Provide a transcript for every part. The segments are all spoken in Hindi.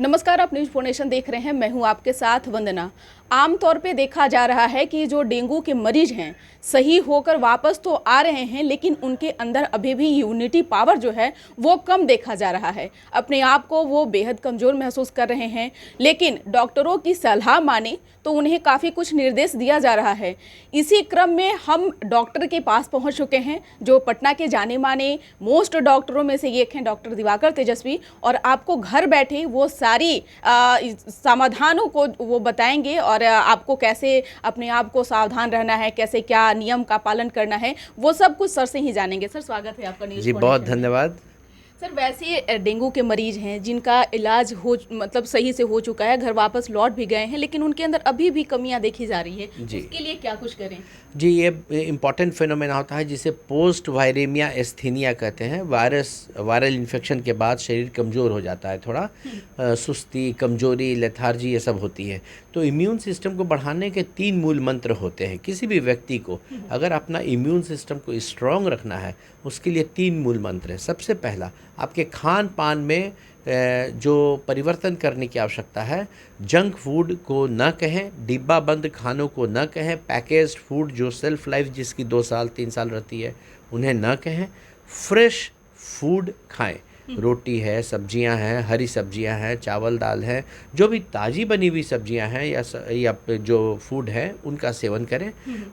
नमस्कार, आप न्यूज फोनेशन देख रहे हैं। मैं हूं आपके साथ वंदना। आमतौर पे देखा जा रहा है कि जो डेंगू के मरीज हैं सही होकर वापस तो आ रहे हैं, लेकिन उनके अंदर अभी भी इम्यूनिटी पावर जो है वो कम देखा जा रहा है। अपने आप को वो बेहद कमज़ोर महसूस कर रहे हैं, लेकिन डॉक्टरों की सलाह माने तो उन्हें काफ़ी कुछ निर्देश दिया जा रहा है। इसी क्रम में हम डॉक्टर के पास पहुंच चुके हैं, जो पटना के जाने माने मोस्ट डॉक्टरों में से एक हैं, डॉक्टर दिवाकर तेजस्वी, और आपको घर बैठे वो सारी समाधानों को वो बताएंगे और आपको कैसे अपने आप को सावधान रहना है, कैसे क्या नियम का पालन करना है, वो सब कुछ सर से ही जानेंगे। सर, स्वागत है आपका न्यूज़ जी, बहुत फाउंडेशन में। धन्यवाद। सर, वैसे डेंगू के मरीज हैं जिनका इलाज हो मतलब सही से हो चुका है, घर वापस लौट भी गए हैं, लेकिन उनके अंदर अभी भी कमियां देखी जा रही है, जी उसके लिए क्या कुछ करें? जी, ये इम्पॉर्टेंट फिनोमेना होता है जिसे पोस्ट वायरेमिया एस्थीनिया कहते हैं। वायरल इन्फेक्शन के बाद शरीर कमज़ोर हो जाता है, थोड़ा सुस्ती, कमजोरी, लेथार्जी ये सब होती है। तो इम्यून सिस्टम को बढ़ाने के 3 मूल मंत्र होते हैं। किसी भी व्यक्ति को अगर अपना इम्यून सिस्टम को स्ट्रॉन्ग रखना है, उसके लिए 3 मूल मंत्र हैं। सबसे पहला, आपके खान पान में जो परिवर्तन करने की आवश्यकता है। जंक फूड को न कहें, डिब्बा बंद खानों को न कहें, पैकेज्ड फूड जो सेल्फ लाइफ जिसकी 2 साल 3 साल रहती है उन्हें न कहें। फ्रेश फूड खाएं, रोटी है, सब्जियां हैं, हरी सब्जियां हैं, चावल दाल है, जो भी ताज़ी बनी हुई सब्जियां हैं या जो फूड है उनका सेवन करें।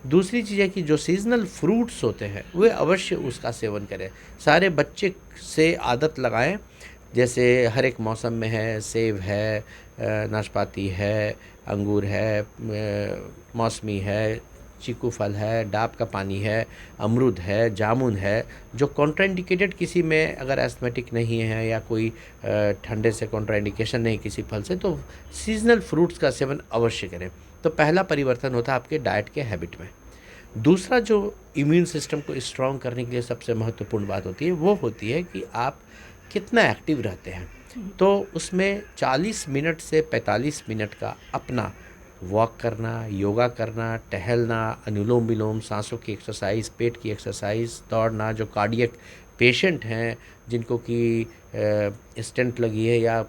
दूसरी चीज़ है कि जो सीजनल फ्रूट्स होते हैं वे अवश्य उसका सेवन करें। सारे बच्चे से आदत लगाएं, जैसे हर एक मौसम में है, सेब है, नाशपाती है, अंगूर है, मौसमी है, चीकू फल है, डाब का पानी है, अमरूद है, जामुन है। जो कॉन्ट्राइंडिकेटेड किसी में अगर एस्थमेटिक नहीं है या कोई ठंडे से कॉन्ट्राइंडिकेशन नहीं किसी फल से, तो सीजनल फ्रूट्स का सेवन अवश्य करें। तो पहला परिवर्तन होता है आपके डाइट के हैबिट में। दूसरा जो इम्यून सिस्टम को स्ट्रॉन्ग करने के लिए सबसे महत्वपूर्ण बात होती है वो होती है कि आप कितना एक्टिव रहते हैं। तो उसमें 40 मिनट से 45 मिनट का अपना वॉक करना, योगा करना, टहलना, अनुलोम विलोम, सांसों की एक्सरसाइज, पेट की एक्सरसाइज, दौड़ना। जो कार्डियक पेशेंट हैं जिनको कि स्टेंट लगी है या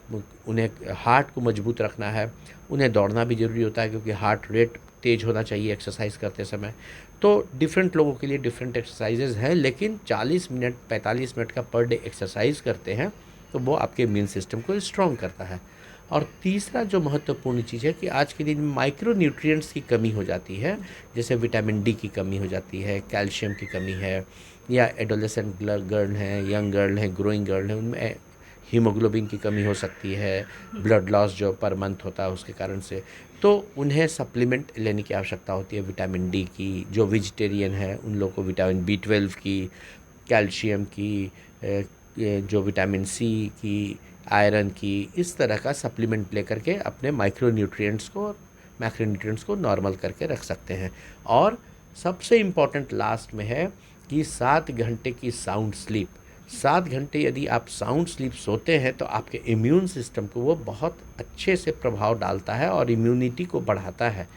उन्हें हार्ट को मजबूत रखना है, उन्हें दौड़ना भी ज़रूरी होता है, क्योंकि हार्ट रेट तेज़ होना चाहिए एक्सरसाइज करते समय। तो डिफरेंट लोगों के लिए डिफरेंट एक्सरसाइजेज हैं, लेकिन 40 मिनट 45 मिनट का पर डे एक्सरसाइज करते हैं तो वो आपके इम्यून सिस्टम को स्ट्रॉन्ग करता है। और तीसरा जो महत्वपूर्ण चीज़ है कि आज के दिन में माइक्रो न्यूट्रिएंट्स की कमी हो जाती है, जैसे विटामिन डी की कमी हो जाती है, कैल्शियम की कमी है, या एडोलेसेंट गर्ल हैं, यंग गर्ल हैं, ग्रोइंग गर्ल हैं, उनमें हीमोग्लोबिन की कमी हो सकती है, ब्लड लॉस जो पर मंथ होता है उसके कारण से। तो उन्हें सप्लीमेंट लेने की आवश्यकता होती है विटामिन डी की। जो वेजिटेरियन है उन लोगों को विटामिन B12 की, कैल्शियम की, जो विटामिन सी की, आयरन की, इस तरह का सप्लीमेंट लेकर के अपने माइक्रोन्यूट्रिएंट्स को और मैक्रोन्यूट्रिएंट्स को नॉर्मल करके रख सकते हैं। और सबसे इम्पॉर्टेंट लास्ट में है कि 7 घंटे की साउंड स्लीप। 7 घंटे यदि आप साउंड स्लीप सोते हैं तो आपके इम्यून सिस्टम को वो बहुत अच्छे से प्रभाव डालता है और इम्यूनिटी को बढ़ाता है।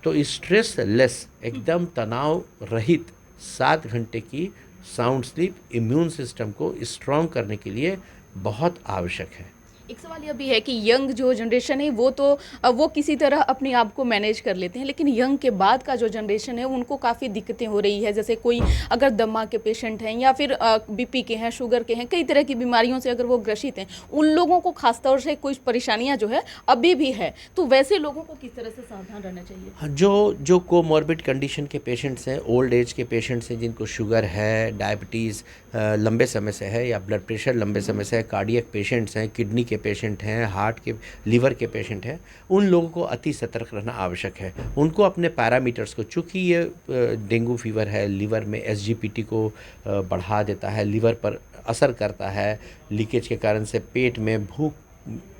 तो स्ट्रेस लेस, एकदम तनाव रहित 7 घंटे की साउंड स्लीप इम्यून सिस्टम को स्ट्रॉन्ग करने के लिए बहुत आवश्यक है। एक सवाल यह भी है कि यंग जो जनरेशन है वो तो वो किसी तरह अपने आप को मैनेज कर लेते हैं, लेकिन यंग के बाद का जो जनरेशन है उनको काफ़ी दिक्कतें हो रही है। जैसे कोई अगर दमा के पेशेंट हैं या फिर बीपी के हैं, शुगर के हैं, कई तरह की बीमारियों से अगर वो ग्रसित हैं, उन लोगों को खासतौर से कुछ परेशानियां जो है अभी भी है। तो वैसे लोगों को किस तरह से सावधान रहना चाहिए? हाँ, जो कोमॉर्बिड कंडीशन के पेशेंट्स हैं, ओल्ड एज के पेशेंट्स हैं, जिनको शुगर है, डायबिटीज़ लंबे समय से है, या ब्लड प्रेशर लंबे समय से है, कार्डियक पेशेंट्स हैं, किडनी के पेशेंट हैं, हार्ट के, लीवर के पेशेंट हैं, उन लोगों को अति सतर्क रहना आवश्यक है। उनको अपने पैरामीटर्स को, चूँकि ये डेंगू फीवर है, लीवर में SGPT को बढ़ा देता है, लीवर पर असर करता है, लीकेज के कारण से पेट में भूख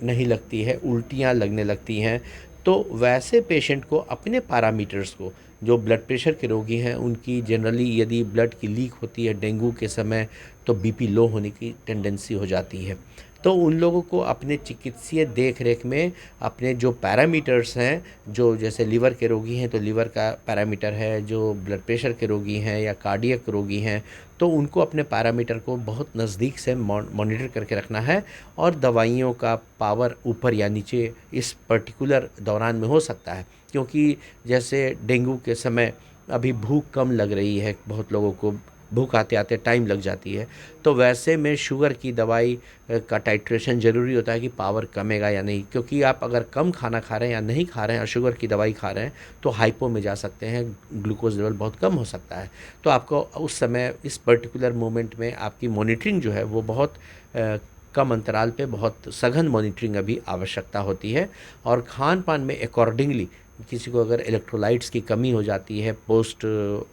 नहीं लगती है, उल्टियाँ लगने लगती हैं। तो वैसे पेशेंट को अपने पैरामीटर्स को, जो ब्लड प्रेशर के रोगी हैं उनकी जनरली यदि ब्लड की लीक होती है डेंगू के समय तो BP लो होने की टेंडेंसी हो जाती है। तो उन लोगों को अपने चिकित्सीय देख रेख में अपने जो पैरामीटर्स हैं, जो जैसे लीवर के रोगी हैं तो लीवर का पैरामीटर है, जो ब्लड प्रेशर के रोगी हैं या कार्डियक रोगी हैं तो तो उनको अपने पैरामीटर को बहुत नज़दीक से मॉनिटर करके रखना है। और दवाइयों का पावर ऊपर या नीचे इस पर्टिकुलर दौरान में हो सकता है, क्योंकि जैसे डेंगू के समय अभी भूख कम लग रही है, बहुत लोगों को भूख आते आते टाइम लग जाती है, तो वैसे में शुगर की दवाई का टाइट्रेशन ज़रूरी होता है कि पावर कमेगा या नहीं, क्योंकि आप अगर कम खाना खा रहे हैं या नहीं खा रहे हैं और शुगर की दवाई खा रहे हैं तो हाइपो में जा सकते हैं, ग्लूकोज लेवल बहुत कम हो सकता है। तो आपको उस समय इस पर्टिकुलर मोमेंट में आपकी मॉनिटरिंग जो है वो बहुत कम अंतराल पे बहुत सघन मॉनिटरिंग अभी आवश्यकता होती है। और खान पान में अकॉर्डिंगली किसी को अगर इलेक्ट्रोलाइट्स की कमी हो जाती है पोस्ट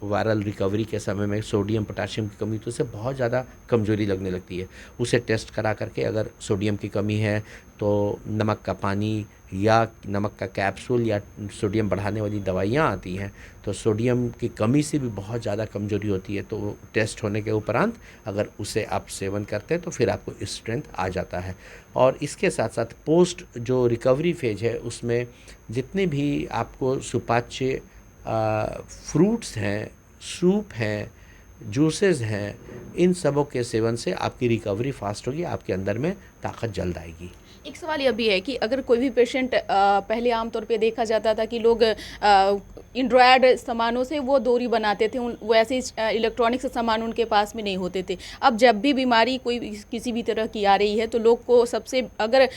वायरल रिकवरी के समय में, सोडियम पोटाशियम की कमी, तो उसे बहुत ज़्यादा कमज़ोरी लगने लगती है। उसे टेस्ट करा करके अगर सोडियम की कमी है तो नमक का पानी या नमक का कैप्सूल या सोडियम बढ़ाने वाली दवाइयाँ आती हैं, तो सोडियम की कमी से भी बहुत ज़्यादा कमज़ोरी होती है। तो टेस्ट होने के उपरांत अगर उसे आप सेवन करते हैं तो फिर आपको स्ट्रेंथ आ जाता है। और इसके साथ साथ पोस्ट जो रिकवरी फेज है उसमें जितने भी आपको सुपाच्य फ्रूट्स हैं, सूप हैं, जूसेस हैं, इन सबों के सेवन से आपकी रिकवरी फास्ट होगी, आपके अंदर में ताकत जल्द आएगी। एक सवाल ये भी है कि अगर कोई भी पेशेंट पहले आमतौर पे देखा जाता था कि लोग एंड्रॉयड सामानों से वो दूरी बनाते थे, वैसे इलेक्ट्रॉनिक्स सामान उनके पास में नहीं होते थे। अब जब भी बीमारी कोई किसी भी तरह की आ रही है तो लोग को सबसे अगर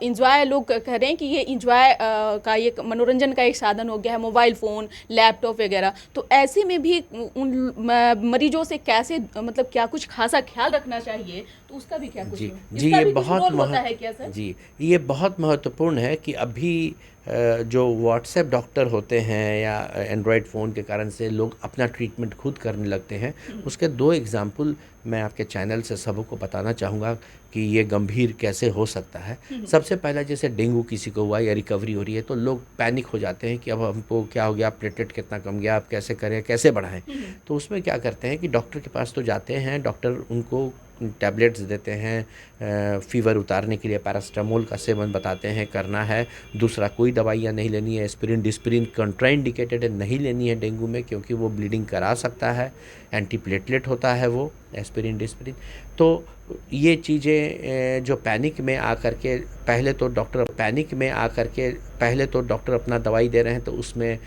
इंजॉय लोग कह रहे हैं कि ये इंजॉय का एक मनोरंजन का एक साधन हो गया है मोबाइल फ़ोन, लैपटॉप वगैरह, तो ऐसे में भी उन मरीजों से कैसे मतलब क्या कुछ खासा ख्याल रखना चाहिए, तो उसका भी क्या कुछ जी इसका जी, भी कुछ रोल होता है क्या सर? जी, ये बहुत महत्वपूर्ण है कि अभी जो व्हाट्सएप डॉक्टर होते हैं या एंड्रॉयड फ़ोन के कारण से लोग अपना ट्रीटमेंट खुद करने लगते हैं। उसके 2 एग्ज़ाम्पल मैं आपके चैनल से सबको बताना चाहूँगा कि ये गंभीर कैसे हो सकता है। सबसे पहला, जैसे डेंगू किसी को हुआ या रिकवरी हो रही है तो लोग पैनिक हो जाते हैं कि अब हमको क्या हो गया, प्लेटलेट कितना कम गया, अब कैसे करें, कैसे बढ़ाएं। तो उसमें क्या करते हैं कि डॉक्टर के पास तो जाते हैं, डॉक्टर उनको टैबलेट्स देते हैं, फ़ीवर उतारने के लिए पैरास्टामोल का सेवन बताते हैं करना है। दूसरा, कोई दवाइयाँ नहीं लेनी है, एस्पिरिन डिस्पिरिन कंट्राइंडिकेटेड है, नहीं लेनी है डेंगू में, क्योंकि वो ब्लीडिंग करा सकता है, एंटी प्लेटलेट होता है वो एस्पिरिन डिस्पिरिन। तो ये चीज़ें जो पैनिक में आकर के पहले तो डॉक्टर अपना दवाई दे रहे हैं, तो उसमें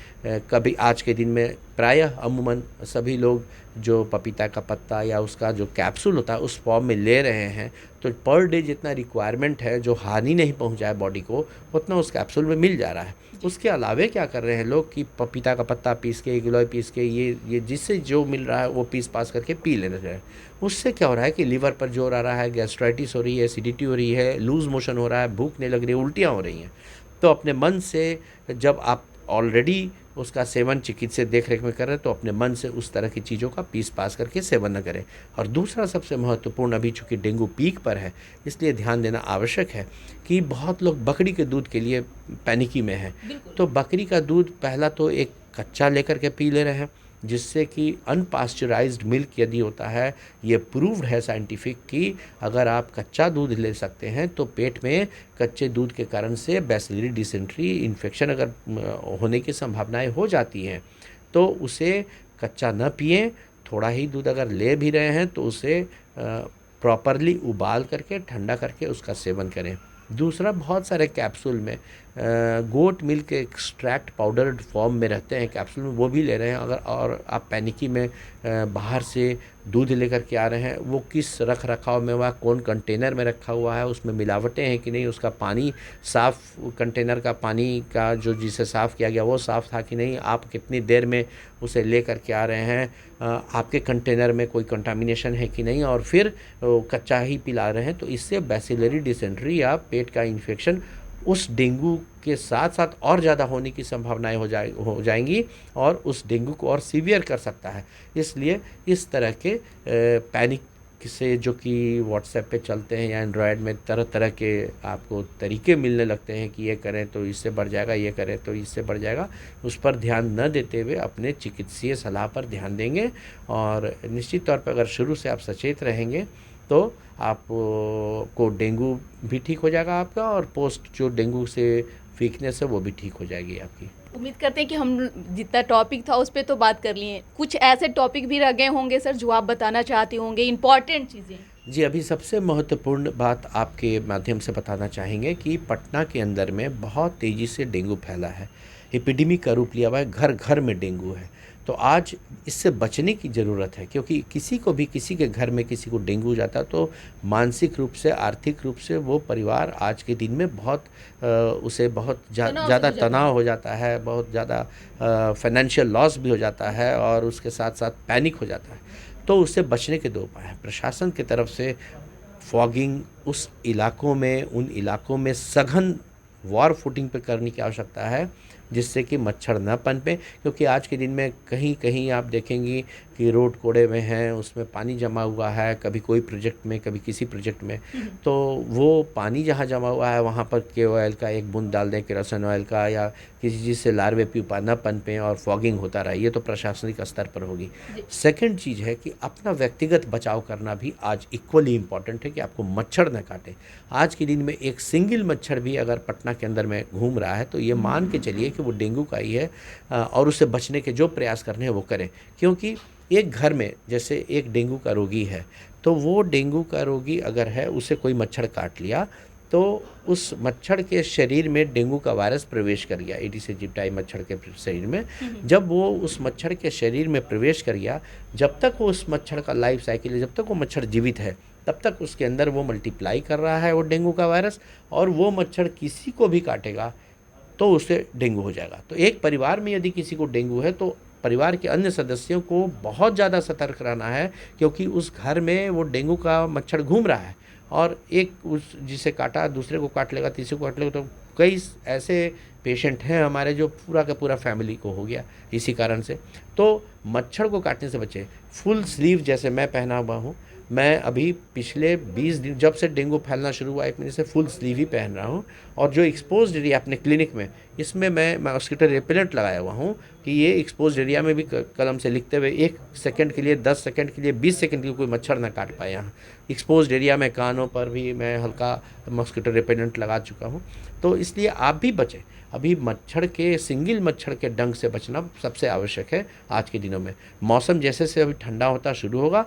कभी आज के दिन में प्रायः अमूमन सभी लोग जो पपीता का पत्ता या उसका जो कैप्सूल होता है उस फॉर्म में ले रहे हैं। तो पर डे जितना रिक्वायरमेंट है, जो हानि नहीं पहुंचाए बॉडी को, उतना उस कैप्सूल में मिल जा रहा है। उसके अलावे क्या कर रहे हैं लोग कि पपीता का पत्ता पीस के, गिलोय पीस के, ये जिससे जो मिल रहा है वो पीस पास करके पी ले रहे हैं। उससे क्या हो रहा है कि लीवर पर जोर आ रहा है, गैस्ट्राइटिस हो रही है, एसिडिटी हो रही है, लूज़ मोशन हो रहा है, भूख नहीं लग रही है, उल्टियाँ हो रही हैं। तो अपने मन से, जब आप ऑलरेडी उसका सेवन चिकित्सक देख रेख में कर रहे हैं, तो अपने मन से उस तरह की चीज़ों का पीस पास करके सेवन न करें। और दूसरा सबसे महत्वपूर्ण, अभी चूँकि डेंगू पीक पर है इसलिए ध्यान देना आवश्यक है कि बहुत लोग बकरी के दूध के लिए पैनिकी में हैं। तो बकरी का दूध पहला तो एक कच्चा लेकर के पी ले रहे हैं, जिससे कि अनपास्चराइज्ड मिल्क यदि होता है, ये प्रूव्ड है साइंटिफिक कि अगर आप कच्चा दूध ले सकते हैं तो पेट में कच्चे दूध के कारण से बैसिलरी डिसेंट्री इन्फेक्शन अगर होने की संभावनाएं हो जाती हैं, तो उसे कच्चा न पिएं। थोड़ा ही दूध अगर ले भी रहे हैं तो उसे प्रॉपरली उबाल करके ठंडा करके उसका सेवन करें। दूसरा, बहुत सारे कैप्सूल में goat milk extract powdered form में रहते हैं कैप्सूल में, वो भी ले रहे हैं अगर, और आप पैनिकी में बाहर से दूध लेकर के आ रहे हैं, वो किस रख रखाव में हुआ, कौन कंटेनर में रखा हुआ है, उसमें मिलावटें हैं कि नहीं, उसका पानी साफ़, कंटेनर का पानी का जो जिसे साफ़ किया गया वो साफ़ था कि नहीं, आप कितनी देर में उसे ले करके आ रहे हैं, आपके कंटेनर में कोई कंटामिनेशन है कि नहीं, और फिर कच्चा ही पिला रहे हैं। तो इससे बैसिलरी डिसेंट्री या पेट का इन्फेक्शन उस डेंगू के साथ साथ और ज़्यादा होने की संभावनाएं हो जाएंगी और उस डेंगू को और सीवियर कर सकता है। इसलिए इस तरह के पैनिक से, जो कि व्हाट्सएप पे चलते हैं या एंड्रॉयड में तरह तरह के आपको तरीके मिलने लगते हैं कि ये करें तो इससे बढ़ जाएगा, ये करें तो इससे बढ़ जाएगा, उस पर ध्यान न देते हुए अपने चिकित्सीय सलाह पर ध्यान देंगे। और निश्चित तौर पर अगर शुरू से आप सचेत रहेंगे तो आप को डेंगू भी ठीक हो जाएगा आपका, और पोस्ट जो डेंगू से वीकनेस है वो भी ठीक हो जाएगी आपकी। उम्मीद करते हैं कि हम जितना टॉपिक था उस पर तो बात कर लिए, कुछ ऐसे टॉपिक भी रह गए होंगे सर जो आप बताना चाहते होंगे, इम्पॉर्टेंट चीज़ें। जी, अभी सबसे महत्वपूर्ण बात आपके माध्यम से बताना चाहेंगे कि पटना के अंदर में बहुत तेज़ी से डेंगू फैला है, एपिडेमिक का रूप लिया हुआ है, घर घर में डेंगू है। तो आज इससे बचने की ज़रूरत है, क्योंकि किसी को भी किसी के घर में किसी को डेंगू हो जाता है तो मानसिक रूप से, आर्थिक रूप से वो परिवार आज के दिन में बहुत उसे बहुत ज़्यादा तनाव हो जाता है, बहुत ज़्यादा फाइनेंशियल लॉस भी हो जाता है और उसके साथ साथ पैनिक हो जाता है। तो उससे बचने के दो उपाय हैं। प्रशासन की तरफ से फॉगिंग उस इलाकों में, उन इलाकों में सघन वॉर फुटिंग पे करने की आवश्यकता है, जिससे कि मच्छर न पनपे, क्योंकि आज के दिन में कहीं कहीं आप देखेंगी कि रोड कोड़े में हैं, उसमें पानी जमा हुआ है, कभी कोई प्रोजेक्ट में, कभी किसी प्रोजेक्ट में। तो वो पानी जहाँ जमा हुआ है वहाँ पर KOL का एक बूंद डाल दें, केरोसिन ऑयल का, या किसी चीज़ से लार्वे प्यूपा न पनपें और फॉगिंग होता रहे, ये तो प्रशासनिक स्तर पर होगी। सेकंड चीज़ है कि अपना व्यक्तिगत बचाव करना भी आज इक्वली इम्पॉर्टेंट है, कि आपको मच्छर न काटे। आज के दिन में एक सिंगल मच्छर भी अगर पटना के अंदर में घूम रहा है तो ये मान के चलिए कि वो डेंगू का ही है, और उससे बचने के जो प्रयास करने हैं वो करें। क्योंकि एक घर में जैसे एक डेंगू का रोगी है, तो वो डेंगू का रोगी अगर है, उसे कोई मच्छर काट लिया तो उस मच्छर के शरीर में डेंगू का वायरस प्रवेश कर गया, एडिस एजिप्टाई मच्छर के शरीर में। जब वो उस मच्छर के शरीर में प्रवेश कर गया, जब तक वो उस मच्छर का लाइफ साइकिल है, जब तक वो मच्छर जीवित है, तब तक उसके अंदर वो मल्टीप्लाई कर रहा है वो डेंगू का वायरस, और वो मच्छर किसी को भी काटेगा तो उसे डेंगू हो जाएगा। तो एक परिवार में यदि किसी को डेंगू है तो परिवार के अन्य सदस्यों को बहुत ज़्यादा सतर्क रहना है, क्योंकि उस घर में वो डेंगू का मच्छर घूम रहा है, और एक उस जिसे काटा दूसरे को काट लेगा, तीसरे को काट लेगा। तो कई ऐसे पेशेंट हैं हमारे जो पूरा का पूरा फैमिली को हो गया इसी कारण से। तो मच्छर को काटने से बचे। फुल स्लीव जैसे मैं पहना हुआ हूँ, मैं अभी पिछले 20 दिन जब से डेंगू फैलना शुरू हुआ 1 महीने से फुल स्लीव ही पहन रहा हूँ। और जो एक्सपोज्ड एरिया अपने क्लिनिक में, इसमें मैं मॉस्किटो रिपेलेंट लगाया हुआ हूँ कि ये एक्सपोज्ड एरिया में भी कलम से लिखते हुए 1 सेकंड के लिए, 10 सेकंड के लिए, 20 सेकंड के लिए कोई मच्छर ना काट पाए। यहाँ एक्सपोज्ड एरिया में कानों पर भी मैं हल्का मॉस्किटो रिपेलेंट लगा चुका हूँ। तो इसलिए आप भी बचें। अभी मच्छर के, सिंगल मच्छर के डंक से बचना सबसे आवश्यक है आज के दिनों में। मौसम जैसे से अभी ठंडा होता शुरू होगा,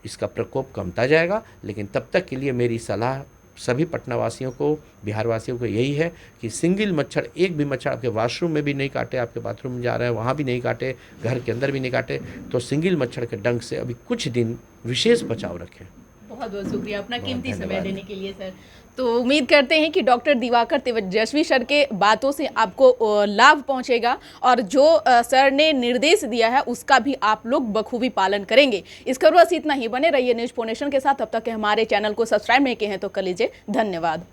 इसका प्रकोप कमता जाएगा, लेकिन तब तक के लिए मेरी सलाह सभी पटना वासियों को, बिहार वासियों को यही है कि सिंगल मच्छर, एक भी मच्छर आपके वॉशरूम में भी नहीं काटे, आपके बाथरूम में जा रहे हैं वहाँ भी नहीं काटे, घर के अंदर भी नहीं काटे। तो सिंगल मच्छर के डंक से अभी कुछ दिन विशेष बचाव रखें। बहुत बहुत शुक्रिया अपना बहुत कीमती समय धन्यवाद। देने के लिए सर। तो उम्मीद करते हैं कि डॉक्टर दिवाकर तेजस्वी सर के बातों से आपको लाभ पहुंचेगा, और जो सर ने निर्देश दिया है उसका भी आप लोग बखूबी पालन करेंगे। इस खबर बस इतना ही। बने रहिए न्यूज़ फोनेशन के साथ। तब तक के हमारे चैनल को सब्सक्राइब नहीं किए हैं तो कर लीजिए। धन्यवाद।